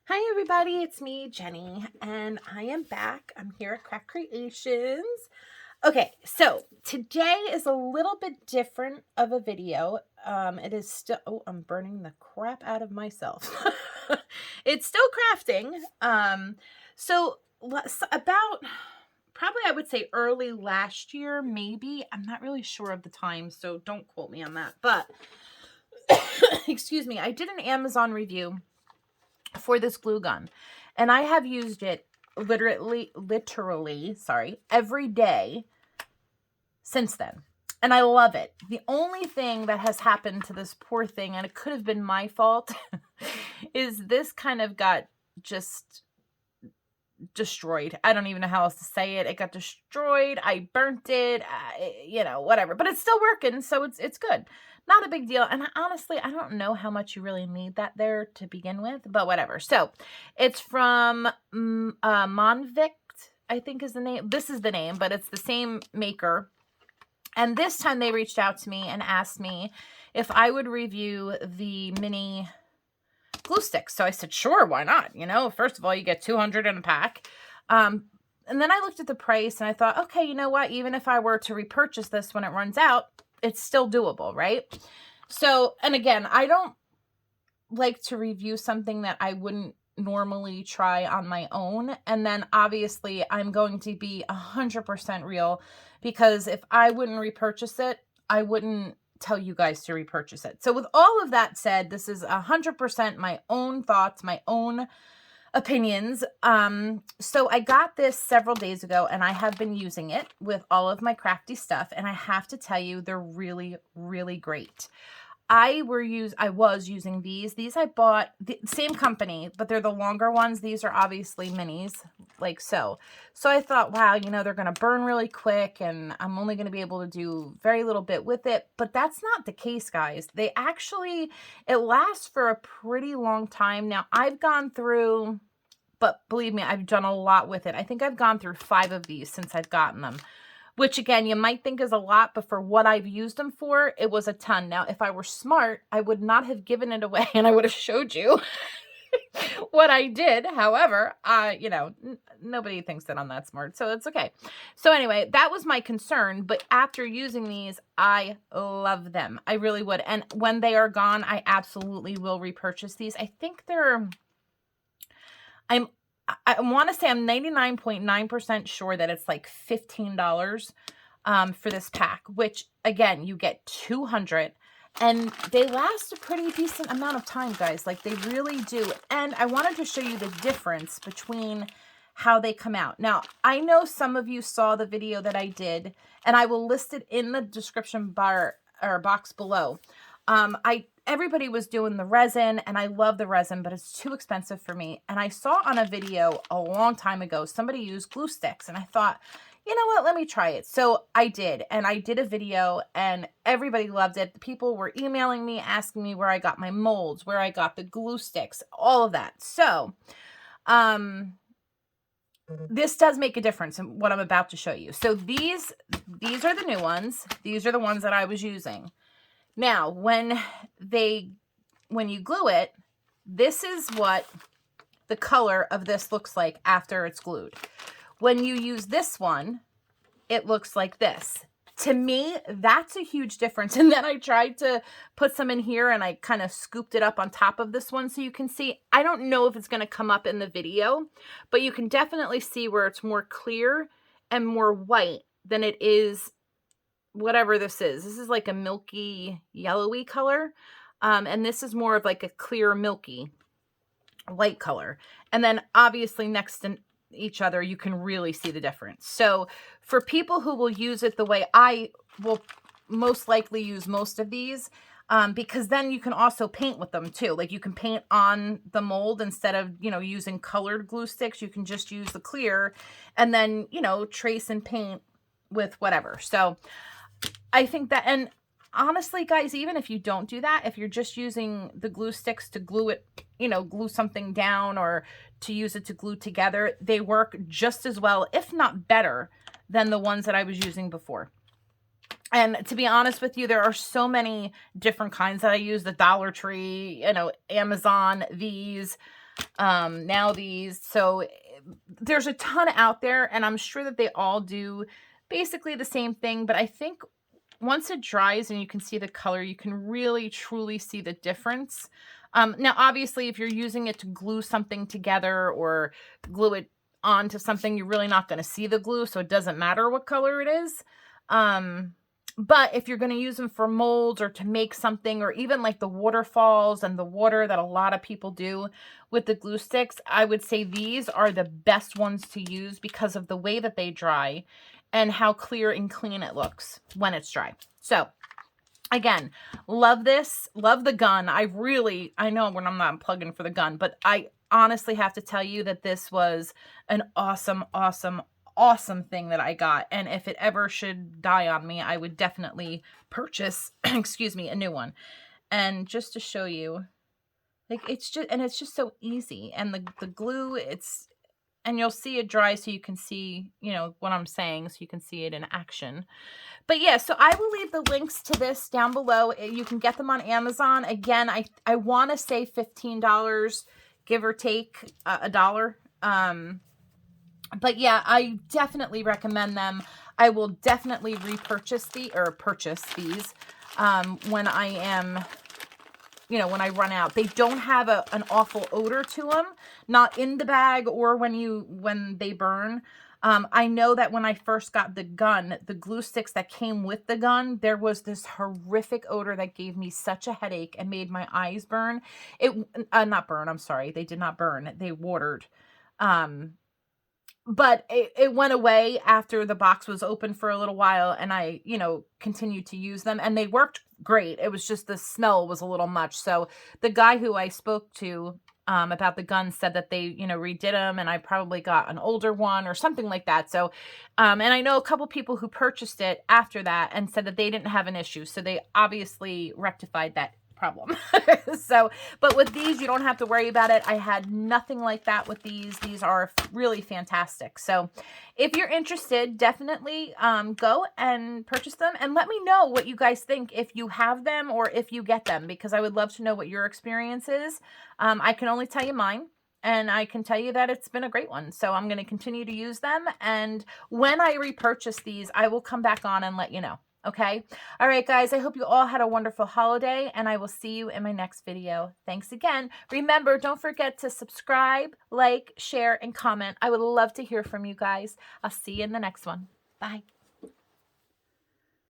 Hi everybody, it's me, Jenny, and I am back. I'm here at Craft Creations. Okay, so today is a little bit different of a video. It is still, oh, I'm burning the crap out of myself. It's still crafting. About probably I would say early last year, maybe. I'm not really sure of the time, so don't quote me on that. But excuse me, I did an Amazon review for this glue gun, and I have used it literally, every day since then. And I love it. The only thing that has happened to this poor thing, and it could have been my fault, is this kind of got just destroyed. I don't even know how else to say it. It got destroyed. I burnt it, whatever. But it's still working, so it's good. Not a big deal. And honestly, I don't know how much you really need that there to begin with, but whatever. So it's from Monvict, I think is the name. This is the name, but it's the same maker. And this time they reached out to me and asked me if I would review the mini glue sticks. So I said, sure, why not? First of all, you get 200 in a pack. And then I looked at the price and I thought, okay, you know what? Even if I were to repurchase this when it runs out, it's still doable, right? So, and again, I don't like to review something that I wouldn't normally try on my own. And then obviously I'm going to be 100% real, because if I wouldn't repurchase it, I wouldn't tell you guys to repurchase it. So with all of that said, this is 100% my own thoughts, my own opinions. So I got this several days ago and I have been using it with all of my crafty stuff, and I have to tell you, they're really, really great. I was using these. These I bought, the same company, but they're the longer ones. These are obviously minis, like so. So I thought, wow, they're going to burn really quick and I'm only going to be able to do very little bit with it. But that's not the case, guys. It lasts for a pretty long time. Now, I've gone through, but believe me, I've done a lot with it. I think I've gone through 5 of these since I've gotten them, which again, you might think is a lot, but for what I've used them for, it was a ton. Now, if I were smart, I would not have given it away and I would have showed you what I did. However, nobody thinks that I'm that smart, so it's okay. So anyway, that was my concern, but after using these, I love them. I really would. And when they are gone, I absolutely will repurchase these. I think I want to say I'm 99.9% sure that it's like $15 for this pack, which again, you get 200 and they last a pretty decent amount of time, guys. Like, they really do. And I wanted to show you the difference between how they come out. Now, I know some of you saw the video that I did, and I will list it in the description bar or box below. Everybody was doing the resin, and I love the resin, but it's too expensive for me. And I saw on a video a long time ago, somebody used glue sticks, and I thought, you know what, let me try it. So I did, and I did a video, and everybody loved it. People were emailing me, asking me where I got my molds, where I got the glue sticks, all of that. So, this does make a difference in what I'm about to show you. So these are the new ones. These are the ones that I was using. Now, when you glue it, this is what the color of this looks like after it's glued. When you use this one, it looks like this. To me, that's a huge difference. And then I tried to put some in here and I kind of scooped it up on top of this one so you can see. I don't know if it's going to come up in the video, but you can definitely see where it's more clear and more white than it is whatever this is. This is like a milky yellowy color. And this is more of like a clear milky white color. And then obviously next to each other, you can really see the difference. So for people who will use it the way I will most likely use most of these, because then you can also paint with them too. Like, you can paint on the mold instead of, using colored glue sticks. You can just use the clear and then, trace and paint with whatever. So I think that, and honestly, guys, even if you don't do that, if you're just using the glue sticks to glue it, glue something down or to use it to glue together, they work just as well, if not better, than the ones that I was using before. And to be honest with you, there are so many different kinds that I use. The Dollar Tree, Amazon, these. Now these, so there's a ton out there, and I'm sure that they all do basically the same thing, but I think once it dries and you can see the color, you can really truly see the difference. Now, obviously, if you're using it to glue something together or glue it onto something, you're really not going to see the glue, so it doesn't matter what color it is. But if you're going to use them for molds or to make something, or even like the waterfalls and the water that a lot of people do with the glue sticks, I would say these are the best ones to use because of the way that they dry and how clear and clean it looks when it's dry. So again, love this, love the gun. I know when I'm not plugging for the gun, but I honestly have to tell you that this was an awesome, awesome, awesome thing that I got. And if it ever should die on me, I would definitely purchase, excuse me, a new one. And just to show you, like, it's just so easy. And the glue, and you'll see it dry so you can see, you know, what I'm saying, so you can see it in action. But yeah, so I will leave the links to this down below. You can get them on Amazon. Again, I want to say $15, give or take a dollar. But yeah, I definitely recommend them. I will definitely purchase these when I am, you know, when I run out. They don't have an awful odor to them, not in the bag or when they burn. I know that when I first got the gun, the glue sticks that came with the gun, there was this horrific odor that gave me such a headache and made my eyes burn. Not burn, I'm sorry. They did not burn. They watered. But it went away after the box was open for a little while, and I, you know, continued to use them, and they worked great. It was just the smell was a little much. So the guy who I spoke to about the gun said that they, you know, redid them, and I probably got an older one or something like that. So, and I know a couple people who purchased it after that and said that they didn't have an issue. So they obviously rectified that problem. So, but with these, you don't have to worry about it. I had nothing like that with these. These are really fantastic. So if you're interested, definitely go and purchase them, and let me know what you guys think, if you have them or if you get them, because I would love to know what your experience is. I can only tell you mine, and I can tell you that it's been a great one. So I'm going to continue to use them, and when I repurchase these, I will come back on and let you know. Okay. All right, guys, I hope you all had a wonderful holiday, and I will see you in my next video. Thanks again. Remember, don't forget to subscribe, like, share, and comment. I would love to hear from you guys. I'll see you in the next one. Bye.